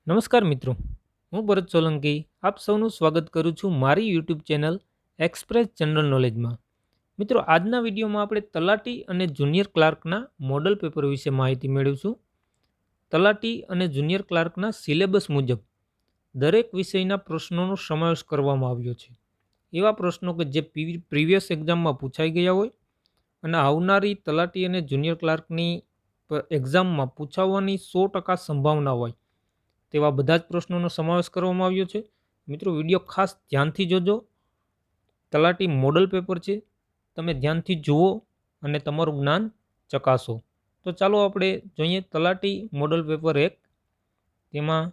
નમસ્કાર મિત્રો, હું ભરત સોલંકી આપ સૌનું સ્વાગત કરું છું મારી યુટ્યુબ ચેનલ એક્સપ્રેસ જનરલ નોલેજમાં. મિત્રો, આજના વિડીયોમાં આપણે તલાટી અને જુનિયર ક્લાર્કના મોડલ પેપર વિશે માહિતી મેળવીશું. તલાટી અને જુનિયર ક્લાર્કના સિલેબસ મુજબ દરેક વિષયના પ્રશ્નોનો સમાવેશ કરવામાં આવ્યો છે. એવા પ્રશ્નો કે જે પ્રીવિયસ એક્ઝામમાં પૂછાઈ ગયા હોય અને આવનારી તલાટી અને જુનિયર ક્લાર્કની એક્ઝામમાં પૂછાવાની 100% સંભાવના હોય તેવા બધા જ પ્રશ્નોનો સમાવેશ કરવામાં આવ્યો છે. મિત્રો, વિડીયો ખાસ ધ્યાનથી જોજો. તલાટી મોડલ પેપર છે, તમે ધ્યાનથી જુઓ અને તમારું જ્ઞાન ચકાસો. તો ચાલો આપણે જોઈએ તલાટી મોડલ પેપર 1. તેમાં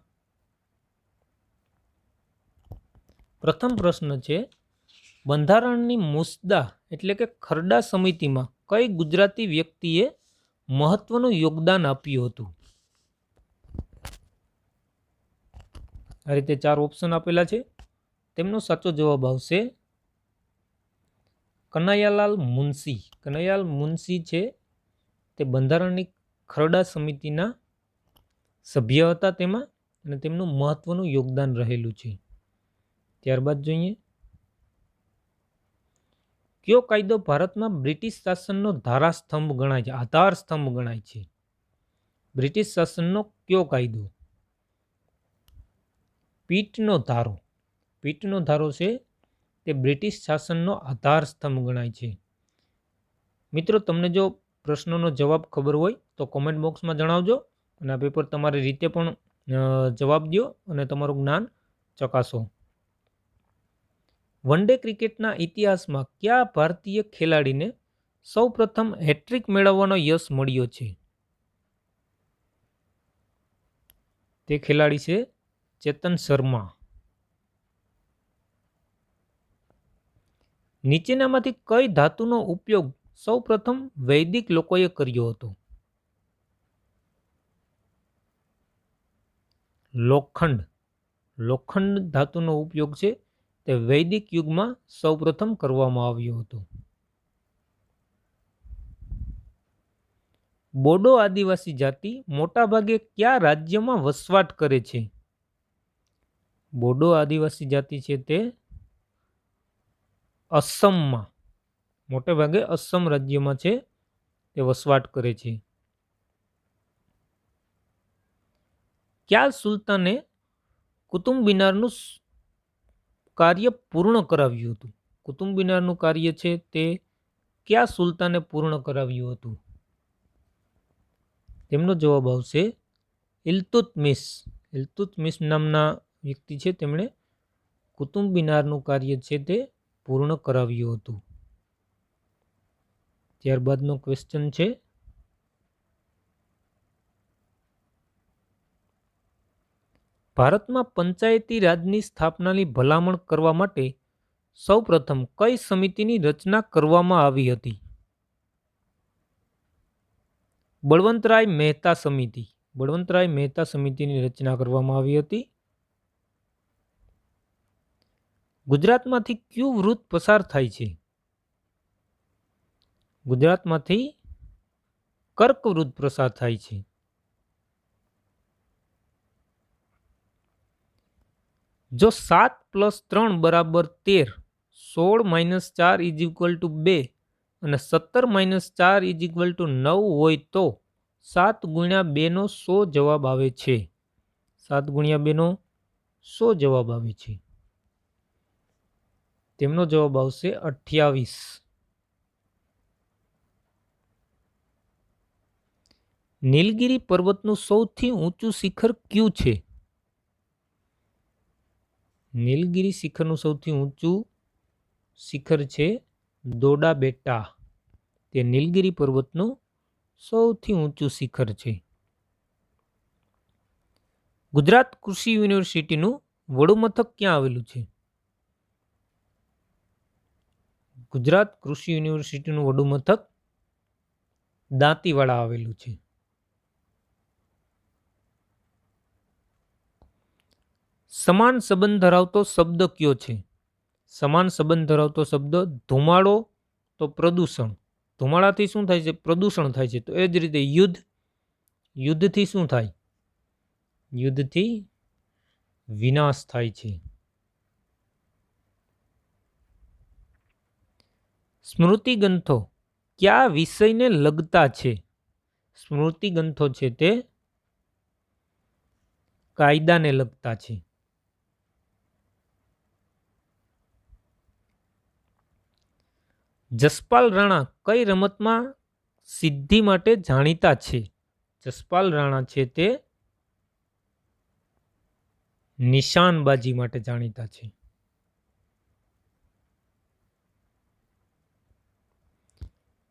પ્રથમ પ્રશ્ન છે, બંધારણની મુસદ્દા એટલે કે ખરડા સમિતિમાં કઈ ગુજરાતી વ્યક્તિએ મહત્વનું યોગદાન આપ્યું હતું? આ રીતે 4 ઓપ્શન આપેલા છે. તેમનો સાચો જવાબ આવશે કનૈયાલાલ મુનશી. કનૈયાલાલ મુનશી છે તે બંધારણની ખરડા સમિતિના સભ્ય હતા તેમાં, અને તેમનું મહત્વનું યોગદાન રહેલું છે. ત્યારબાદ જોઈએ, કયો કાયદો ભારતમાં બ્રિટિશ શાસનનો ધારાસ્તંભ ગણાય છે, આધાર સ્તંભ ગણાય છે? બ્રિટિશ શાસનનો કયો કાયદો? પીટનો ધારો. પીટનો ધારો છે તે બ્રિટિશ શાસનનો આધાર સ્તંભ ગણાય છે. મિત્રો, તમને જો પ્રશ્નોનો જવાબ ખબર હોય તો કોમેન્ટ બોક્સમાં જણાવજો, અને આ પેપર તમારી રીતે પણ જવાબ દો અને તમારું જ્ઞાન ચકાસો. વન ડે ક્રિકેટના ઇતિહાસમાં કયા ભારતીય ખેલાડીને સૌ પ્રથમ હેટ્રિક મેળવવાનો યશ મળ્યો છે? તે ખેલાડી છે ચેતન શર્મા. નીચેનામાંથી કઈ ધાતુનો ઉપયોગ સૌ પ્રથમ વૈદિક લોકોએ કર્યો હતો? લોખંડ. લોખંડ ધાતુનો ઉપયોગ છે તે વૈદિક યુગમાં સૌ પ્રથમ કરવામાં આવ્યો હતો. બોડો આદિવાસી જાતિ મોટાભાગે કયા રાજ્યમાં વસવાટ કરે છે? બોડો આદિવાસી જાતિ છે તે અસમમાં, મોટે ભાગે અસમ રાજ્યમાં છે તે વસવાટ કરે છે. કયા સુલતાને કુતુબ મિનારનું કાર્ય પૂર્ણ કરાવ્યું હતું? કુતુબ મિનારનું કાર્ય છે તે કયા સુલતાને પૂર્ણ કરાવ્યું હતું? તેમનો જવાબ આવશે ઇલ્તુત્મિશ. ઇલ્તુત્મિશ નામના વ્યક્તિ છે, તેમણે કુતુબ મિનારનું કાર્ય છે તે પૂર્ણ કરાવ્યું હતું. ત્યારબાદનો ક્વેશ્ચન છે, ભારતમાં પંચાયતી રાજની સ્થાપનાની ભલામણ કરવા માટે સૌ પ્રથમ કઈ સમિતિની રચના કરવામાં આવી હતી? બળવંતરાય મહેતા સમિતિ. બળવંતરાય મહેતા સમિતિની રચના કરવામાં આવી હતી. ગુજરાતમાંથી કયું વૃત્ત પસાર થાય છે? ગુજરાતમાંથી કર્કવૃત્ત પસાર થાય છે. જો 7 + 3 = 13, 16 - 4 = 2 અને 17 - 4 = 9 હોય તો 7 × 2 નો 100 જવાબ આવે છે. 7 × 2 નો 100 જવાબ આવે છે. તેમનો જવાબ આવશે 28. નીલગિરી પર્વતનું સૌથી ઊંચું શિખર કયું છે? નીલગિરી શિખરનું સૌથી ઊંચું શિખર છે દોડા બેટા. તે નીલગિરી પર્વતનું સૌથી ઊંચું શિખર છે. ગુજરાત કૃષિ યુનિવર્સિટીનું વડું મથક ક્યાં આવેલું છે? ગુજરાત કૃષિ યુનિવર્સિટીનું વડું મથક દાંતીવાડા આવેલું છે. સમાન સંબંધ ધરાવતો શબ્દ કયો છે? સમાન સંબંધ ધરાવતો શબ્દ ધુમાડો તો પ્રદૂષણ. ધુમાડાથી શું થાય છે? પ્રદૂષણ થાય છે. તો એ જ રીતે યુદ્ધ. યુદ્ધથી શું થાય? યુદ્ધથી વિનાશ થાય છે. સ્મૃતિગ્રંથો કયા વિષયને લગતા છે? સ્મૃતિગ્રંથો છે તે કાયદાને લગતા છે. જસપાલ રાણા કઈ રમતમાં સિદ્ધિ માટે જાણીતા છે? જસપાલ રાણા છે તે નિશાનબાજી માટે જાણીતા છે.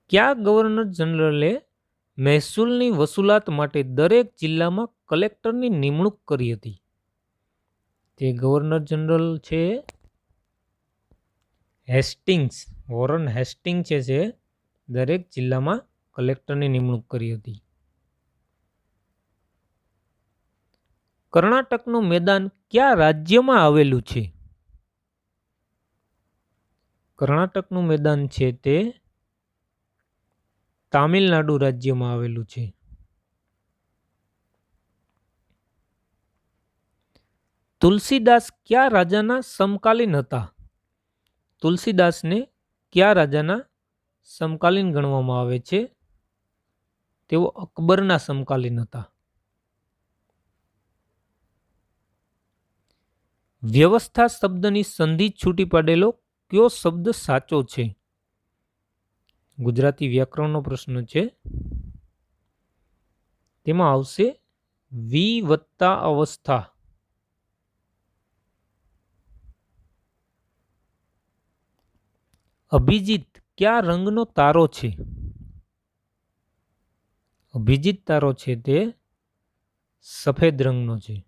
કયા ગવર્નર જનરલે મહેસૂલની વસૂલાત માટે દરેક જિલ્લામાં કલેક્ટરની નિમણૂક કરી હતી? તે ગવર્નર જનરલ છે હેસ્ટિંગ્સ. વોરન હેસ્ટિંગ છે જે દરેક જિલ્લામાં કલેક્ટરની નિમણૂક કરી હતી. કર્ણાટકનું મેદાન કયા રાજ્યમાં આવેલું છે? કર્ણાટકનું મેદાન છે તે તામિલનાડુ રાજ્યમાં આવેલું છે. તુલસીદાસ કયા રાજાના સમકાલીન હતા? તુલસીદાસને કયા રાજાના સમકાલીન ગણવામાં આવે છે? તેઓ અકબરના સમકાલીન હતા. વ્યવસ્થા શબ્દની સંધિ છૂટી પાડેલો કયો શબ્દ સાચો છે? ગુજરાતી વ્યાકરણનો પ્રશ્ન છે. તેમાં આવશે વિવત્તા અવસ્થા. અભિજીત કયા રંગનો તારો છે? અભિજીત તારો છે તે સફેદ રંગનો છે.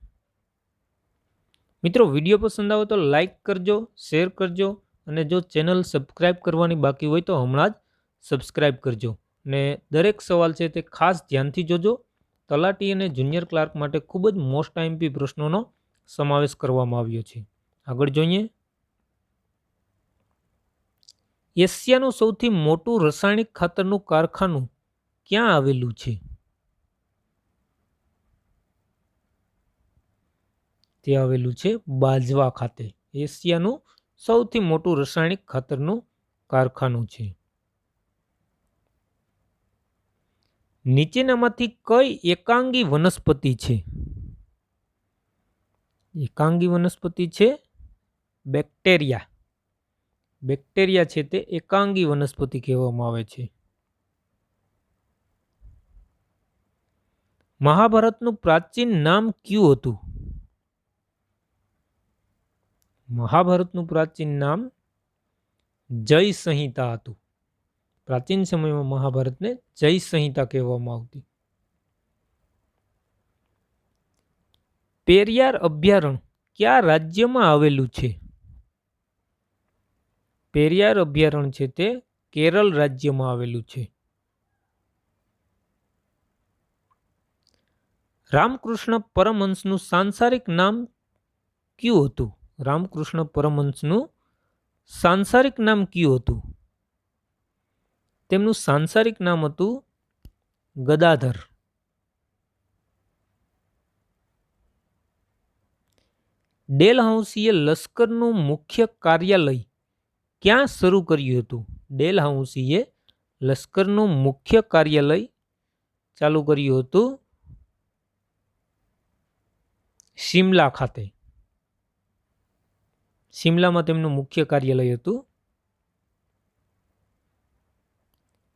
મિત્રો, વિડીયો પસંદ આવે તો લાઈક કરજો, શેર કરજો અને જો ચેનલ સબસ્ક્રાઈબ કરવાની બાકી હોય તો હમણાં જ સબસ્ક્રાઈબ કરજો. ને દરેક સવાલ છે તે ખાસ ધ્યાનથી જોજો. તલાટી અને જુનિયર ક્લાર્ક માટે ખૂબ જ મોસ્ટ આઈએમપી પ્રશ્નોનો સમાવેશ કરવામાં આવ્યો છે. આગળ જોઈએ. એશિયાનું સૌથી મોટું રાસાયણિક ખાતરનું કારખાનું ક્યાં આવેલું છે? તે આવેલું છે બાજવા ખાતે. એશિયાનું સૌથી મોટું રાસાયણિક ખાતરનું કારખાનું છે. નીચેનામાંથી કઈ એકાંગી વનસ્પતિ છે? એકાંગી વનસ્પતિ છે બેક્ટેરિયા. બેક્ટેરિયા છે તે એકાંગી વનસ્પતિ કહેવામાં આવે છે. મહાભારતનું પ્રાચીન નામ કયું હતું? મહાભારતનું પ્રાચીન નામ જય સંહિતા હતું. પ્રાચીન સમયમાં મહાભારતને જય સંહિતા કહેવામાં આવતી. પેરિયાર અભયારણ્ય કયા રાજ્યમાં આવેલું છે? પેરિયાર અભયારણ્ય છે તે કેરળ રાજ્યમાં આવેલું છે. રામકૃષ્ણ પરમહંસનું સાંસારિક નામ કયું હતું? રામકૃષ્ણ પરમહંસનું સાંસારિક નામ કયું હતું? તેમનું સાંસારિક નામ હતું ગદાધર. ડેલહાઉસીએ લશ્કરનું મુખ્ય કાર્યાલય ક્યાં શરૂ કર્યું હતું? ડેલહાઉસીએ લશ્કરનું મુખ્ય કાર્યાલય ચાલુ કર્યું હતું શિમલા ખાતે. શિમલામાં તેમનું મુખ્ય કાર્યાલય હતું.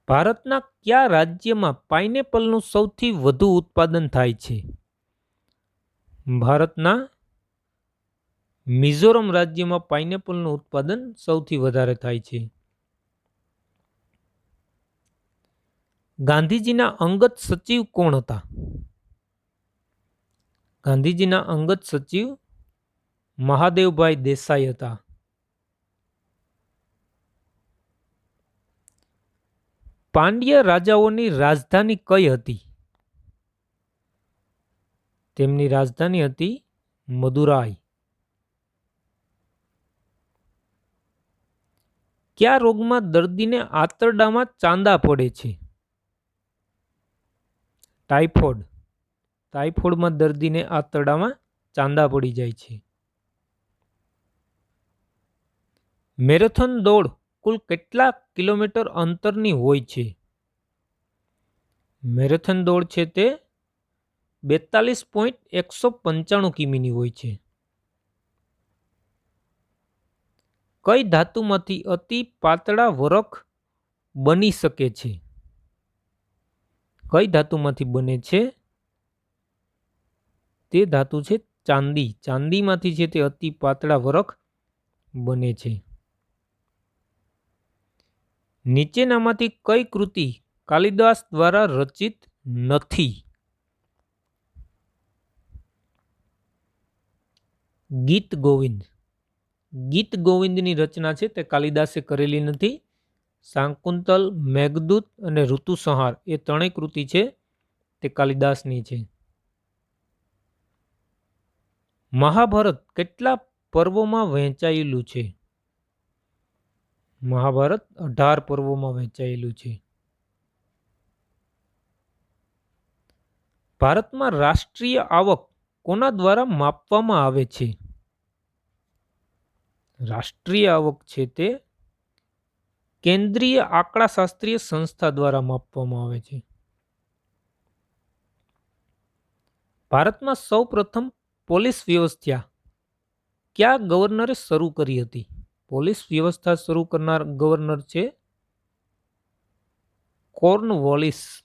ભારતના કયા રાજ્યમાં પાઇનેપલનું સૌથી વધુ ઉત્પાદન થાય છે? ભારતના મિઝોરમ રાજ્યમાં પાઇનેપલનું ઉત્પાદન સૌથી વધારે થાય છે. ગાંધીજીના અંગત સચિવ કોણ હતા? ગાંધીજીના અંગત સચિવ મહાદેવભાઈ દેસાઈ હતા. પાંડ્ય રાજાઓની રાજધાની કઈ હતી? તેમની રાજધાની હતી મદુરાઈ. કયા રોગમાં દર્દીને આંતરડામાં ચાંદા પડે છે? ટાઇફોઇડ. ટાઇફોઇડમાં દર્દીને આંતરડામાં ચાંદા પડી જાય છે. મેરેથોન દોડ કુલ કેટલા કિલોમીટર અંતરની હોય છે? મેરેથોન દોડ છે તે 42.195 કિમીની હોય છે. કઈ ધાતુમાંથી અતિ પાતળા વરખ બની શકે છે? કઈ ધાતુમાંથી બને છે? તે ધાતુ છે ચાંદી. ચાંદીમાંથી છે તે અતિ પાતળા વરખ બને છે. નીચેનામાંથી કઈ કૃતિ કાલિદાસ દ્વારા રચિત નથી? ગીત ગોવિંદ. ગીત ગોવિંદની રચના છે તે કાલિદાસે કરેલી નથી. શાકુંતલ, મેઘદૂત અને ઋતુસંહાર એ ત્રણેય કૃતિ છે તે કાલિદાસની છે. મહાભારત કેટલા પર્વોમાં વહેંચાયેલું છે? મહાભારત 18 પર્વોમાં વહેંચાયેલું છે. ભારતમાં રાષ્ટ્રીય આવક કોના દ્વારા માપવામાં આવે છે? રાષ્ટ્રીય આવક છે તે કેન્દ્રીય આંકડાશાસ્ત્રીય સંસ્થા દ્વારા માપવામાં આવે છે. ભારતમાં સૌ પ્રથમ પોલીસ વ્યવસ્થા કયા ગવર્નરે શરૂ કરી હતી? પોલીસ વ્યવસ્થા શરૂ કરનાર ગવર્નર છે કોર્નવોલિસ.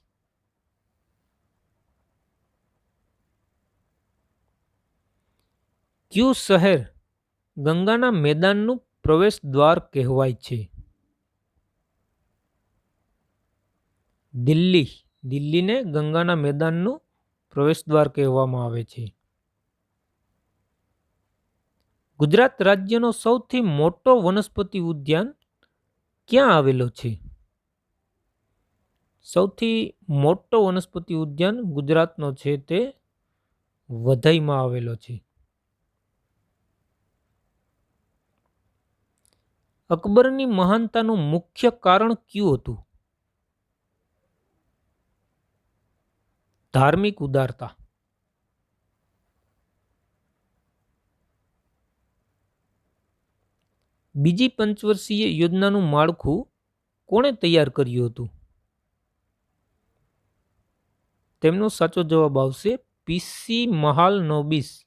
કયું શહેર ગંગાના મેદાનનું પ્રવેશ દ્વાર કહેવાય છે? દિલ્હી. દિલ્હીને ગંગાના મેદાનનું પ્રવેશ દ્વાર કહેવામાં આવે છે. ગુજરાત રાજ્યનો સૌથી મોટો વનસ્પતિ ઉદ્યાન ક્યાં આવેલો છે? સૌથી મોટો વનસ્પતિ ઉદ્યાન ગુજરાતનો છે તે વઘઈમાં આવેલો છે. અકબરની મહાનતાનું મુખ્ય કારણ કયું હતું? ધાર્મિક ઉદારતા. બીજી પંચવર્ષીય યોજનાનું માળખું કોણે તૈયાર કર્યું હતું? તેમનો સાચો જવાબ આવશે પીસી મહાલનોબિસ.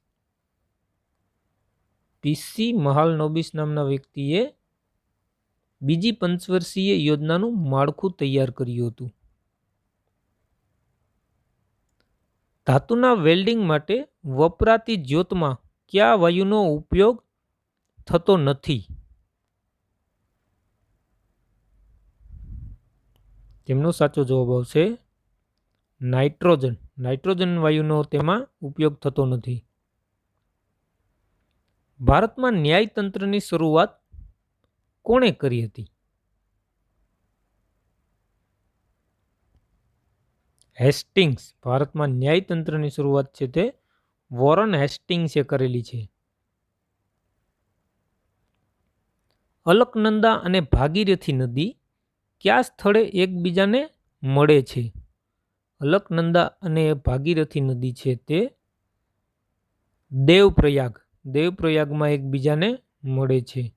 પીસી મહાલનોબિસ નામના વ્યક્તિએ બીજી પંચવર્ષીય યોજનાનું માળખું તૈયાર કર્યું હતું. ધાતુના વેલ્ડિંગ માટે વપરાતી જ્યોતમાં કયા વાયુનો ઉપયોગ થતો નથી? તેમનો સાચો જવાબ આવશે નાઇટ્રોજન. નાઇટ્રોજન વાયુનો તેમાં ઉપયોગ થતો નથી. ભારતમાં ન્યાયતંત્રની શરૂઆત કોણે કરી હતી? હેસ્ટિંગ્સ. ભારતમાં ન્યાયતંત્રની શરૂઆત છે તે વોરન હેસ્ટિંગ્સે કરેલી છે. અલકનંદા અને ભાગીરથી નદી કયા સ્થળે એકબીજાને મળે છે? અલકનંદા અને ભાગીરથી નદી છે તે દેવપ્રયાગ. દેવપ્રયાગમાં એકબીજાને મળે છે.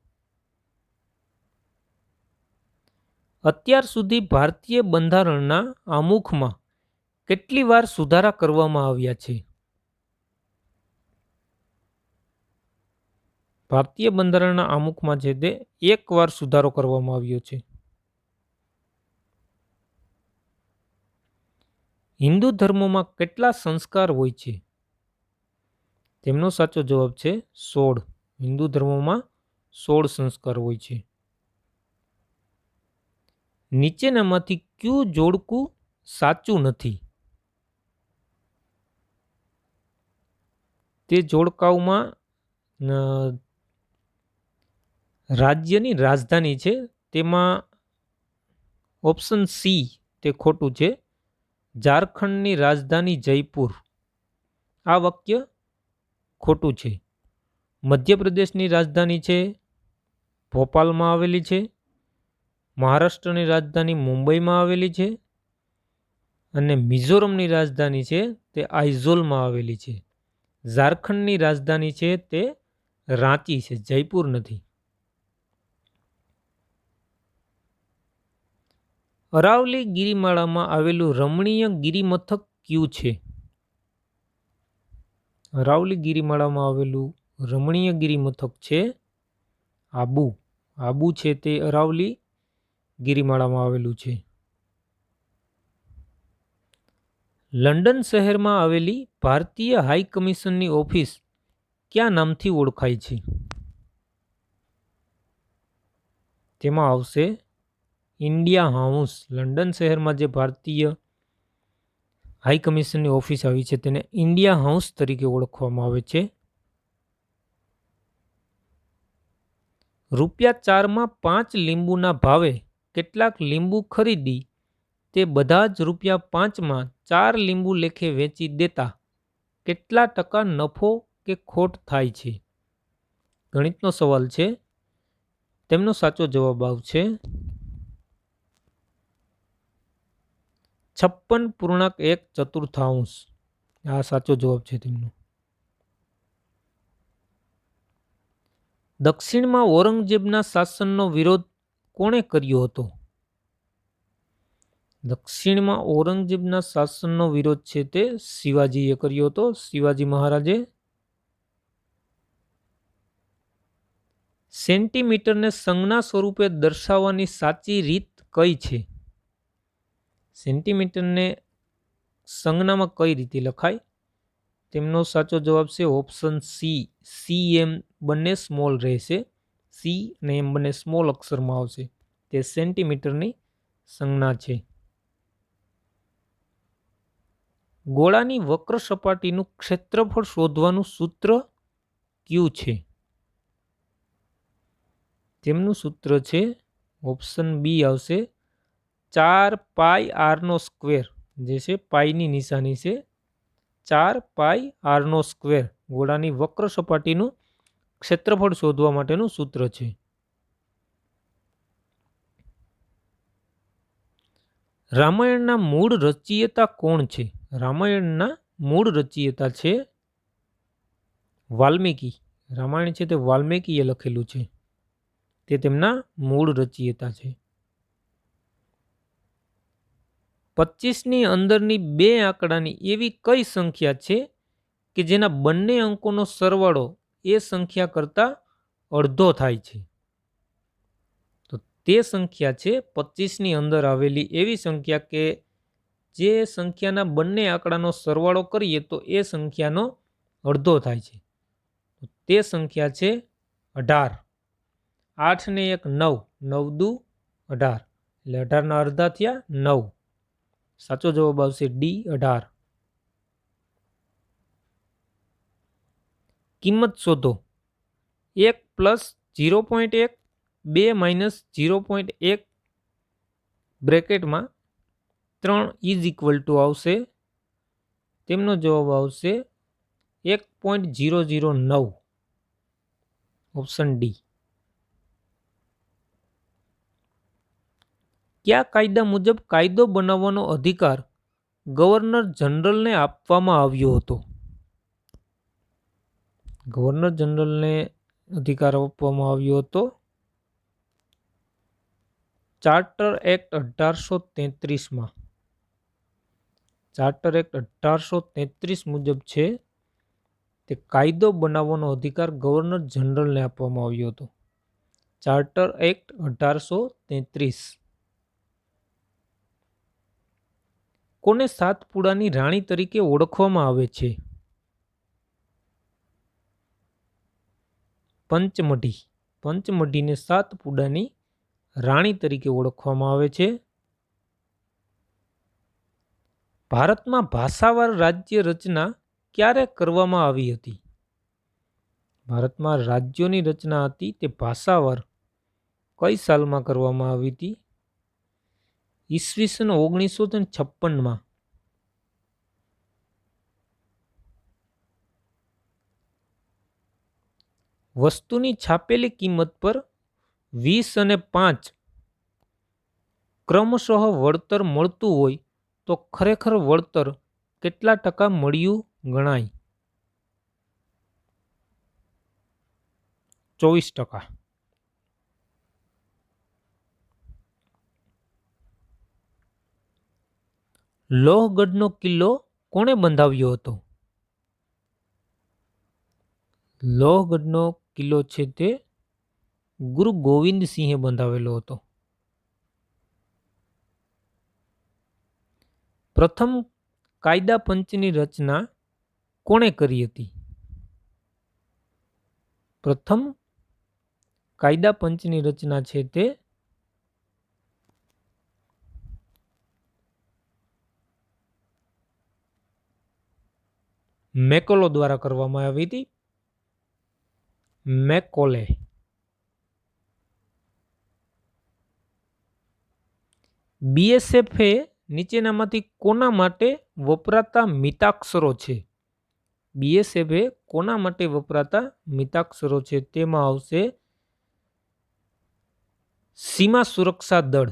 અત્યાર સુધી ભારતીય બંધારણના આમુખમાં કેટલી વાર સુધારા કરવામાં આવ્યા છે? ભારતીય બંધારણના આમુખમાં છે તે એક વાર સુધારો કરવામાં આવ્યો છે. હિન્દુ ધર્મમાં કેટલા સંસ્કાર હોય છે? તેમનો સાચો જવાબ છે 16. હિન્દુ ધર્મમાં 16 સંસ્કાર હોય છે. નીચેનામાંથી કયું જોડકું સાચું નથી? તે જોડકાઓમાં રાજ્યની રાજધાની છે તેમાં ઓપ્શન સી તે ખોટું છે. ઝારખંડની રાજધાની જયપુર આ વાક્ય ખોટું છે. મધ્યપ્રદેશની રાજધાની છે ભોપાલમાં આવેલી છે. મહારાષ્ટ્રની રાજધાની મુંબઈમાં આવેલી છે અને મિઝોરમની રાજધાની છે તે આઇઝોલમાં આવેલી છે. ઝારખંડની રાજધાની છે તે રાંચી છે, જયપુર નથી. અરાવલી ગિરિમાળામાં આવેલું રમણીય ગિરિમથક કયું છે? અરાવલી ગિરિમાળામાં આવેલું રમણીય ગિરિમથક છે આબુ. આબુ છે તે અરાવલી ગિરિમાળામાં આવેલું છે. લંડન શહેરમાં આવેલી ભારતીય હાઈ કમિશનની ઓફિસ કયા નામથી ઓળખાય છે? તેમાં આવશે ઇન્ડિયા હાઉસ. લંડન શહેરમાં જે ભારતીય હાઈ કમિશનની ઓફિસ આવી છે તેને ઇન્ડિયા હાઉસ તરીકે ઓળખવામાં આવે છે. ₹4 5 લીંબુના ભાવે કેટલાક લીંબુ ખરીદી તે બધા જ ₹5 4 લીંબુ લેખે વેચી દેતા કેટલા ટકા નફો કે ખોટ થાય છે? ગણિતનો સવાલ છે. તેમનો સાચો જવાબ આવશે 56.1/4. આ સાચો જવાબ છે તેમનો. દક્ષિણમાં ઔરંગઝેબના શાસનનો વિરોધ કોણે કર્યો હતો? દક્ષિણમાં ઔરંગઝેબના શાસનનો વિરોધ છે તે શિવાજીએ કર્યો હતો. શિવાજી મહારાજે. સેન્ટીમીટરને સંજ્ઞા સ્વરૂપે દર્શાવવાની સાચી રીત કઈ છે? સેન્ટીમીટરને સંજ્ઞામાં કઈ રીતે લખાય? તેમનો સાચો જવાબ છે ઓપ્શન સી. CM બંને સ્મોલ રહેશે. સી અને એમ બંને સ્મોલ અક્ષરમાં આવશે. તે સેન્ટીમીટરની સંજ્ઞા છે. ગોળાની વક્ર સપાટીનું ક્ષેત્રફળ શોધવાનું સૂત્ર કયું છે? તેમનું સૂત્ર છે ઓપ્શન બી આવશે 4πr², જે છે પાઈની નિશાની છે. 4πr². ગોળાની વક્ર સપાટીનું ક્ષેત્રફળ શોધવા માટેનું સૂત્ર છે. રામાયણના મૂળ રચયિતા કોણ છે? રામાયણના મૂળ રચયિતા છે વાલ્મીકી. રામાયણ છે તે વાલ્મીકીએ લખેલું છે. તે તેમના મૂળ રચયિતા છે. 25ની અંદરની બે આંકડાની એવી કઈ સંખ્યા છે કે જેના બંને અંકોનો સરવાળો એ સંખ્યા કરતા અડધો થાય છે? તો તે સંખ્યા છે 25ની અંદર આવેલી એવી સંખ્યા કે જે સંખ્યાના બંને આંકડાનો સરવાળો કરીએ તો એ સંખ્યાનો અડધો થાય છે. તે સંખ્યા છે 18. 8 ને 1 9, 9 દુ 18, એટલે 18ના અડધા થયા 9. સાચો જવાબ આવશે ડી 18. કિંમત શોધો. 1 plus 0.1, 2 minus 0.1 બ્રેકેટમાં 3 is equal to આવશે. તેમનો જવાબ આવશે 1.009. Option D. કયા કાયદા મુજબ કાયદો બનાવવાનો અધિકાર ગવર્નર જનરલને આપવામાં આવ્યો હતો? ગવર્નર જનરલને અધિકાર આપવામાં આવ્યો હતો ચાર્ટર એક્ટ 1833માં. ચાર્ટર એક્ટ 1833 મુજબ છે તે કાયદો બનાવવાનો અધિકાર ગવર્નર જનરલને આપવામાં આવ્યો હતો. Charter act 1833. કોને સાતપુડાની રાણી તરીકે ઓળખવામાં આવે છે? પંચમઢી. પંચમઢીને સાતપુડાની રાણી તરીકે ઓળખવામાં આવે છે. ભારતમાં ભાષાવાર રાજ્ય રચના ક્યારે કરવામાં આવી હતી? ભારતમાં રાજ્યોની રચના હતી તે ભાષાવાર કઈ સાલમાં કરવામાં આવી હતી? ઈસવીસન 1956માં. વસ્તુની છાપેલી કિંમત પર 20 અને 5 ક્રમશઃ વળતર મળતું હોય તો ખરેખર વળતર કેટલા ટકા મળ્યું ગણાય? 24%. લોહગઢનો કિલ્લો કોણે બંધાવ્યો હતો? લોહગઢનો કિલ્લો છે તે ગુરુ ગોવિંદ સિંહે બંધાવેલો હતો. પ્રથમ કાયદા પંચની રચના કોણે કરી હતી? પ્રથમ કાયદા પંચની રચના છે તે મેકોલો દ્વારા કરવામાં આવી હતી. મેકોલે. BSF એ નીચેનામાંથી કોના માટે વપરાતા મિતાક્ષરો છે? BSF એ કોના માટે વપરાતા મિતાક્ષરો છે? તેમાં આવશે સીમા સુરક્ષા દળ.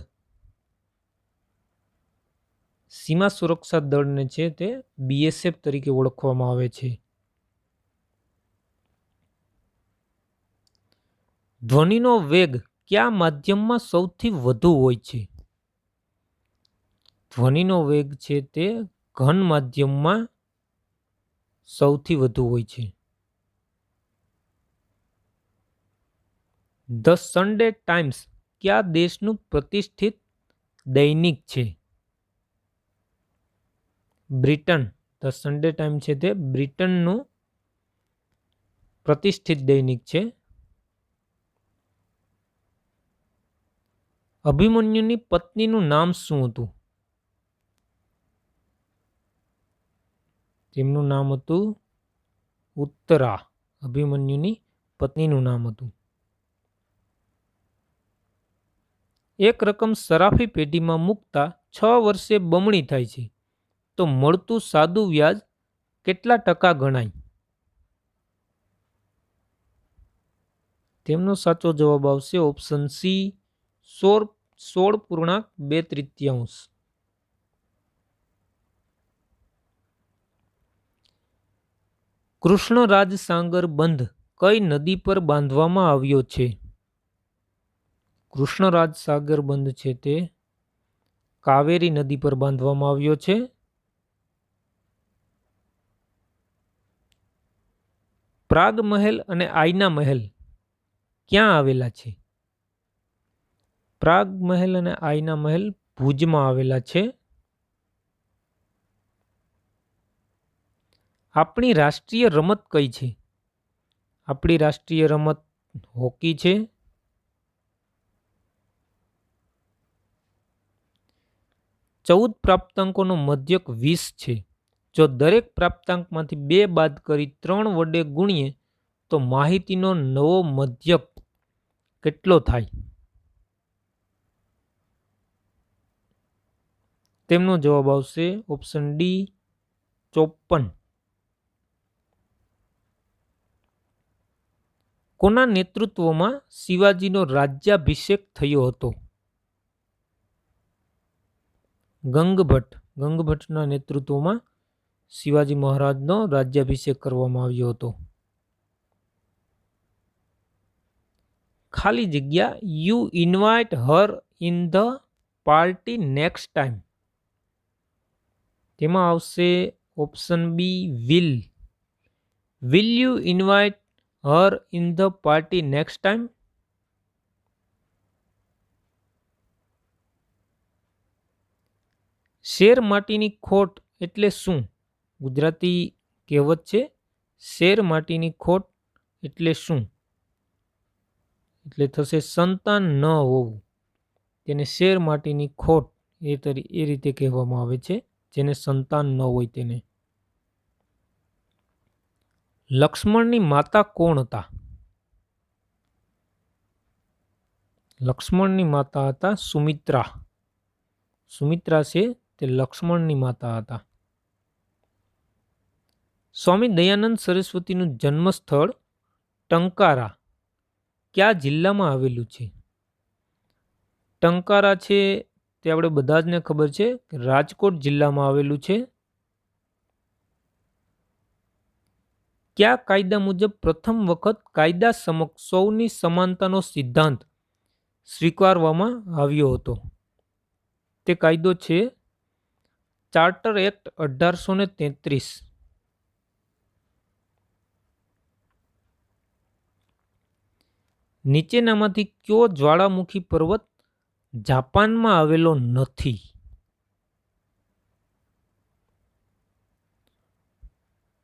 સીમા સુરક્ષા દળને છે તે BSF તરીકે ઓળખવામાં આવે છે. ધ્વનિનો વેગ કયા માધ્યમમાં સૌથી વધુ હોય છે? ધ્વનિનો વેગ છે તે ઘન માધ્યમમાં સૌથી વધુ હોય છે. ધ સન્ડે ટાઈમ્સ કયા દેશનું પ્રતિષ્ઠિત દૈનિક છે? બ્રિટન. ધ સન્ડે ટાઈમ છે તે બ્રિટનનું પ્રતિષ્ઠિત દૈનિક છે. અભિમન્યુની પત્નીનું નામ શું હતું? તેમનું નામ હતું ઉત્તરા. અભિમન્યુની પત્નીનું નામ હતું. એક રકમ સરાફી પેઢીમાં મૂકતા 6 વર્ષે બમણી થાય છે તો મળતું સાદું વ્યાજ કેટલા ટકા ગણાય? તેમનો સાચો જવાબ આવશે ઓપ્શન સી 16.2/3. કૃષ્ણરાજ સાગર બંધ કઈ નદી પર બાંધવામાં આવ્યો છે? કૃષ્ણરાજ સાગર બંધ છે તે કાવેરી નદી પર બાંધવામાં આવ્યો છે. પ્રાગ મહેલ અને આઈના મહેલ ક્યાં આવેલા છે? પ્રાગ મહેલ અને આઈના મહેલ ભુજમાં આવેલા છે. આપણી રાષ્ટ્રીય રમત કઈ છે? આપણી રાષ્ટ્રીય રમત હોકી છે. ચૌદ પ્રાપ્તાંકોનો મધ્યક 20 છે. જો દરેક પ્રાપ્તાંકમાંથી 2 બાદ કરી 3 વડે ગુણીએ તો માહિતીનો નવો મધ્યક કેટલો થાય? તેમનો જવાબ આવશે ઓપ્શન ડી 54. કોના નેતૃત્વમાં શિવાજીનો રાજ્યાભિષેક થયો હતો? ગંગભટ્ટ. ગંગભટ્ટના નેતૃત્વમાં શિવાજી મહારાજનો રાજ્યાભિષેક કરવામાં આવ્યો હતો. ખાલી જગ્યા you invite her in the party next time. તેમાં આવશે option B will. Will you invite her in the party next time? Share માટીની ખોટ એટલે શું? ગુજરાતી કહેવત છે શેર માટીની ખોટ એટલે શું? એટલે થશે સંતાન ન હોવું. તેને શેર માટીની ખોટ એ રીતે કહેવામાં આવે છે જેને સંતાન ન હોય તેને. લક્ષ્મણની માતા કોણ હતા? લક્ષ્મણની માતા હતા સુમિત્રા. સુમિત્રા છે તે લક્ષ્મણની માતા હતા. સ્વામી દયાનંદ સરસ્વતીનું જન્મસ્થળ ટંકારા કયા જિલ્લામાં આવેલું છે? ટંકારા છે તે આપણે બધા જને ખબર છે કે રાજકોટ જિલ્લામાં આવેલું છે. કયા કાયદા મુજબ પ્રથમ વખત કાયદા સમક્ષ સૌની સમાનતાનો સિદ્ધાંત સ્વીકારવામાં આવ્યો હતો? તે કાયદો છે ચાર્ટર એક્ટ 1833. નીચેનામાંથી કયો જ્વાળામુખી પર્વત જાપાનમાં આવેલો નથી?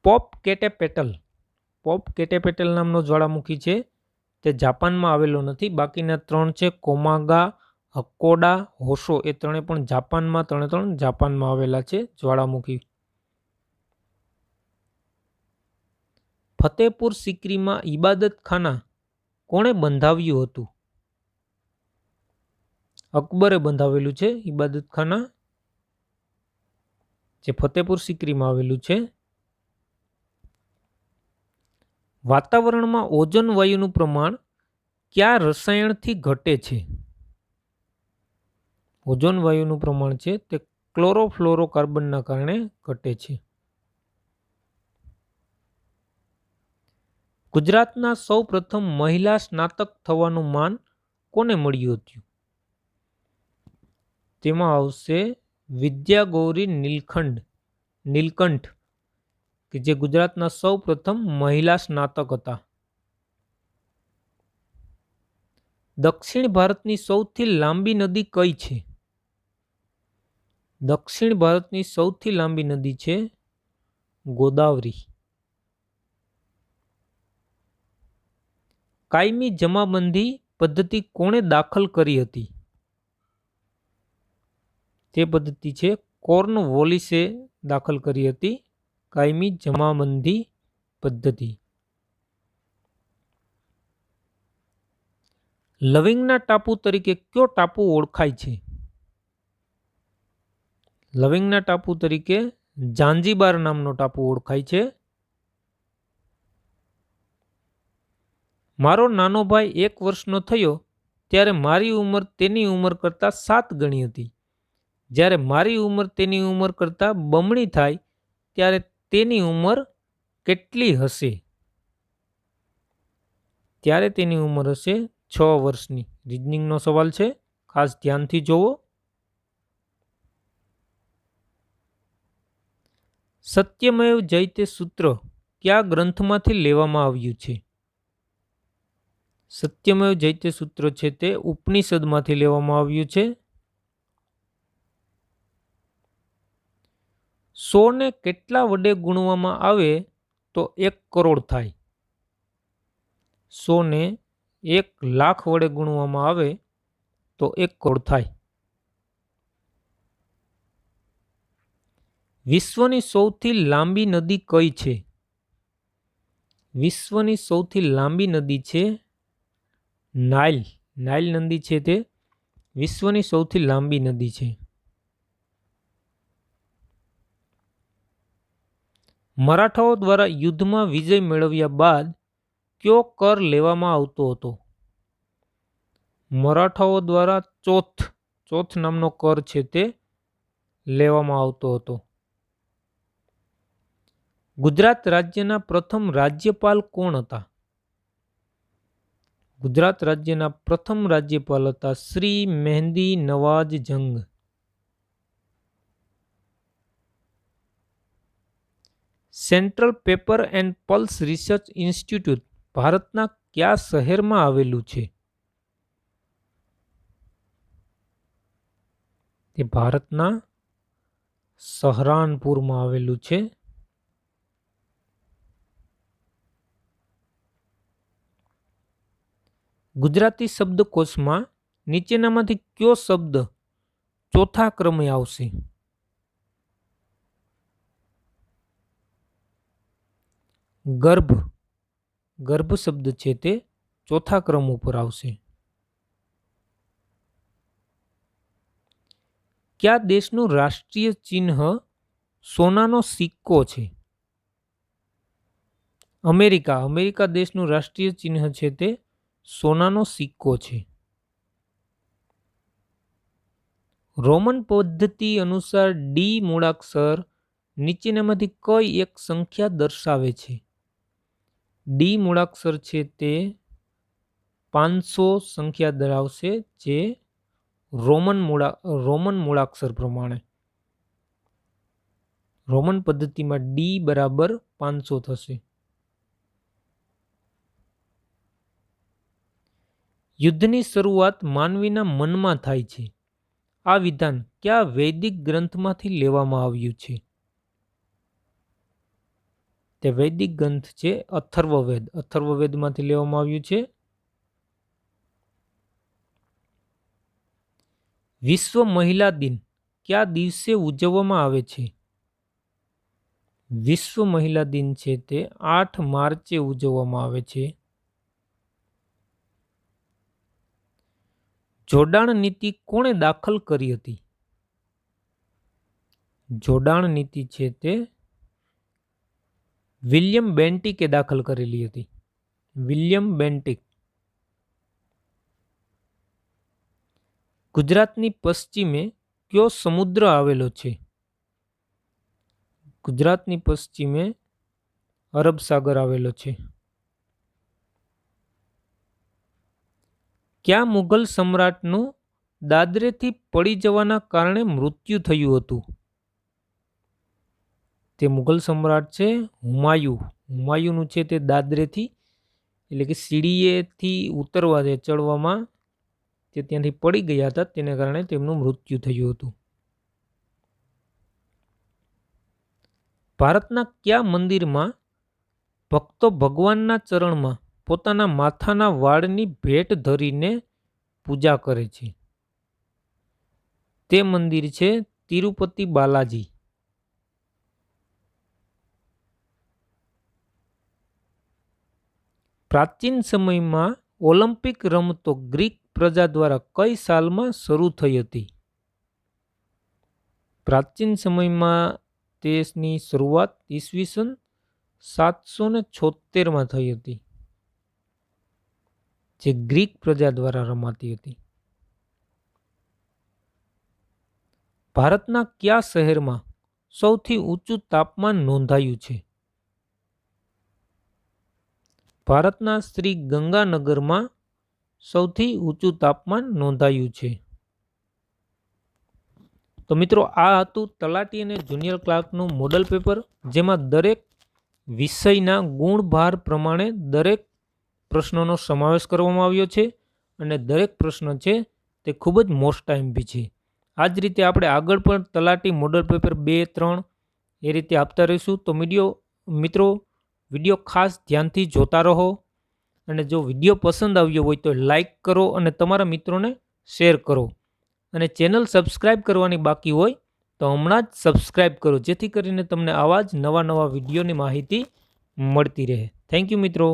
પોપકેટેપેટલ. પોપકેટેપેટલ નામનો જ્વાળામુખી છે તે જાપાનમાં આવેલો નથી. બાકીના 3 છે કોમાગા, હકોડા, હોશો, એ ત્રણે પણ ત્રણે જાપાનમાં આવેલા છે જ્વાળામુખી. ફતેહપુર સિકરીમાં ઇબાદત ખાના કોણે બંધાવ્યું હતું? અકબરે બંધાવેલું છે ઇબાદત ખાના, જે ફતેહપુર સિકરીમાં આવેલું છે. વાતાવરણમાં ઓઝોન વાયુનું પ્રમાણ કયા રસાયણથી ઘટે છે? ઓઝોન વાયુનું પ્રમાણ છે તે ક્લોરોફ્લોરોકાર્બનના કારણે ઘટે છે. ગુજરાતના સૌ પ્રથમ મહિલા સ્નાતક થવાનું માન કોને મળ્યું હતું? તેમાં આવશે વિદ્યાગૌરી નીલકંઠ, કે જે ગુજરાતના સૌ પ્રથમ મહિલા સ્નાતક હતા. દક્ષિણ ભારતની સૌથી લાંબી નદી કઈ છે? દક્ષિણ ભારતની સૌથી લાંબી નદી છે ગોદાવરી. કાયમી જમાબંધી પદ્ધતિ કોણે દાખલ કરી હતી? તે પદ્ધતિ છે કોર્નવોલિસે દાખલ કરી હતી, કાયમી જમાબંધી પદ્ધતિ. લવિંગના ટાપુ તરીકે કયો ટાપુ ઓળખાય છે? લવિંગના ટાપુ તરીકે ઝાંઝીબાર નામનો ટાપુ ઓળખાય છે. મારો નાનો ભાઈ 1 વર્ષનો થયો ત્યારે મારી ઉંમર તેની ઉંમર કરતાં 7 ગણી હતી. જ્યારે મારી ઉંમર તેની ઉંમર કરતાં બમણી થાય ત્યારે તેની ઉંમર કેટલી હશે? ત્યારે તેની ઉંમર હશે 6 વર્ષની. રીઝનિંગનો સવાલ છે, ખાસ ધ્યાનથી જોવો. સત્યમેવ જયતે સૂત્ર કયા ગ્રંથમાંથી લેવામાં આવ્યું છે? સત્યમેવ જયતે સૂત્ર છે તે ઉપનિષદમાંથી લેવામાં આવ્યું છે. 100 ને કેટલા વડે ગુણવામાં આવે તો 1 કરોડ થાય? 100 ને 1 લાખ વડે ગુણવામાં આવે તો 1 કરોડ થાય. વિશ્વની સૌથી લાંબી નદી કઈ છે? વિશ્વની સૌથી લાંબી નદી છે નાઇલ. નાઇલ નદી છે તે વિશ્વની સૌથી લાંબી નદી છે. મરાઠાઓ દ્વારા યુદ્ધમાં વિજય મેળવ્યા બાદ કયો કર લેવામાં આવતો હતો? મરાઠાઓ દ્વારા ચોથ નામનો કર છે તે લેવામાં આવતો હતો. ગુજરાત રાજ્યના પ્રથમ રાજ્યપાલ કોણ હતા? ગુજરાત રાજ્યના પ્રથમ રાજ્યપાલ હતા શ્રી મહેંદી નવાજ જંગ. Central paper and pulse research institute ભારતના કયા શહેરમાં આવેલું છે? તે ભારતના સહરાનપુરમાં આવેલું છે. ગુજરાતી શબ્દકોશમાં નીચેનામાંથી કયો શબ્દ ચોથા ક્રમે આવશે? ગર્ભ શબ્દ છે તે ચોથા ક્રમ ઉપર આવશે. કયા દેશનું રાષ્ટ્રીય ચિહ્ન સોનાનો સિક્કો છે? અમેરિકા દેશનું રાષ્ટ્રીય ચિહ્ન છે તે સોનાનો સિક્કો છે. રોમન પદ્ધતિ અનુસાર ડી મૂળાક્ષર નીચેનામાંથી કઈ એક સંખ્યા દર્શાવે છે? ડી મૂળાક્ષર છે તે 500 સંખ્યા ધરાવશે, જે રોમન મૂળાક્ષર પ્રમાણે. રોમન પદ્ધતિમાં ડી બરાબર 500 થશે. યુદ્ધની શરૂઆત માનવીના મનમાં થાય છે. આ વિધાન કયા વૈદિક ગ્રંથમાંથી લેવામાં આવ્યું છે? તે વૈદિક ગ્રંથ છે અથર્વવેદ. અથર્વવેદમાંથી લેવામાં આવ્યું છે. વિશ્વ મહિલા દિન કયા દિવસે ઉજવવામાં આવે છે? વિશ્વ મહિલા દિન છે તે 8 માર્ચે ઉજવવામાં આવે છે. જોડાણ નીતિ કોણે દાખલ કરી હતી? જોડાણ નીતિ છે તે વિલિયમ બેન્ટિકે દાખલ કરેલી હતી. William Bentinck. ગુજરાતની પશ્ચિમે કયો સમુદ્ર આવેલો છે? ગુજરાતની પશ્ચિમે અરબ સાગર આવેલો છે. કયા મુઘલ સમ્રાટનું દાદરેથી પડી જવાના કારણે મૃત્યુ થયું હતું? તે મુઘલ સમ્રાટ છે હુમાયુ. હુમાયુનું છે તે દાદરેથી એટલે કે સીડીએથી ઉતરવા દે ચડવામાં તે ત્યાંથી પડી ગયા હતા, તેને કારણે તેમનું મૃત્યુ થયું હતું. ભારતના કયા મંદિરમાં ભક્તો ભગવાનના ચરણમાં પોતાના માથાના વાળની ભેટ ધરીને પૂજા કરે છે? તે મંદિર છે તિરુપતિ બાલાજી. પ્રાચીન સમયમાં ઓલિમ્પિક રમતો ગ્રીક પ્રજા દ્વારા કઈ સાલમાં શરૂ થઈ હતી? પ્રાચીન સમયમાં તેની શરૂઆત ઈસવીસન 776માં થઈ હતી, જે ગ્રીક પ્રજા દ્વારા રમાતી હતી. ભારતના કયા શહેરમાં સૌથી ઊંચું તાપમાન નોંધાયું છે? ભારતના શ્રી ગંગાનગરમાં સૌથી ઊંચું તાપમાન નોંધાયું છે. તો મિત્રો, આ હતું તલાટી અને જુનિયર ક્લાર્કનું મોડલ પેપર, જેમાં દરેક વિષયના ગુણભાર પ્રમાણે દરેક પ્રશ્નોનો સમાવેશ કરવામાં આવ્યો છે અને દરેક પ્રશ્ન છે તે ખૂબ જ મોસ્ટ ટાઈમપી છે. આ જ રીતે આપણે આગળ પણ તલાટી મોડલ પેપર 2, 3 એ રીતે આપતા રહીશું. તો મિત્રો વિડીયો ખાસ ધ્યાનથી જોતા રહો, અને જો વિડીયો પસંદ આવ્યો હોય તો લાઈક કરો અને તમારા મિત્રોને શેર કરો, અને ચેનલ સબસ્ક્રાઈબ કરવાની બાકી હોય તો હમણાં જ સબસ્ક્રાઈબ કરો, જેથી કરીને તમને આવા જ નવા વિડીયોની માહિતી મળતી રહે. થેન્ક યુ મિત્રો.